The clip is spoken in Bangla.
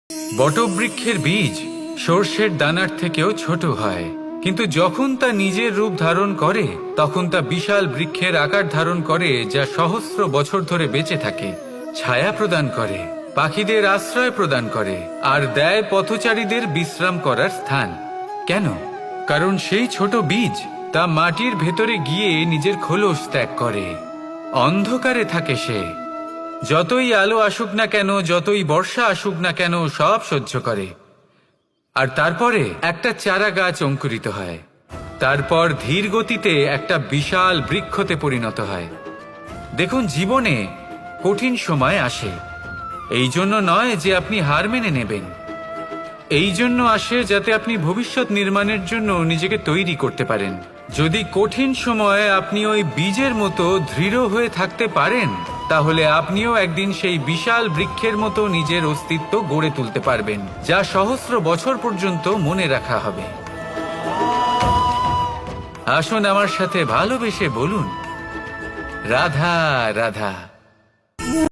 বটবৃক্ষের বীজ সর্ষের দানার থেকেও ছোট হয়, কিন্তু যখন তা নিজের রূপ ধারণ করে তখন তা বিশাল বৃক্ষের আকার ধারণ করে, যা সহস্র বছর ধরে বেঁচে থাকে, ছায়া প্রদান করে, পাখিদের আশ্রয় প্রদান করে আর দেয় পথচারীদের বিশ্রাম করার স্থান। কেন? কারণ সেই ছোট বীজ তা মাটির ভেতরে গিয়ে নিজের খোলস ত্যাগ করে। অন্ধকারে থাকে সে, যতই আলো আসুক না কেন, যতই বর্ষা আসুক না কেন, সব সহ্য করে। আর তারপরে একটা চারা গাছ অঙ্কুরিত হয়, তারপর ধীর গতিতে একটা বিশাল বৃক্ষতে পরিণত হয়। দেখুন, জীবনে কঠিন সময় আসে, এই জন্য নয় যে আপনি হার মেনে নেবেন, এই জন্য আসে যাতে আপনি ভবিষ্যৎ নির্মাণের জন্য নিজেকে তৈরি করতে পারেন। যদি কঠিন সময়ে আপনি ওই বীজের মতো দৃঢ় হয়ে থাকতে পারেন, তাহলে আপনিও একদিন সেই বিশাল বৃক্ষের মতো নিজের অস্তিত্ব গড়ে তুলতে পারবেন, যা সহস্র বছর পর্যন্ত মনে রাখা হবে। আসুন আমার সাথে ভালোবেসে বলুন, রাধা রাধা।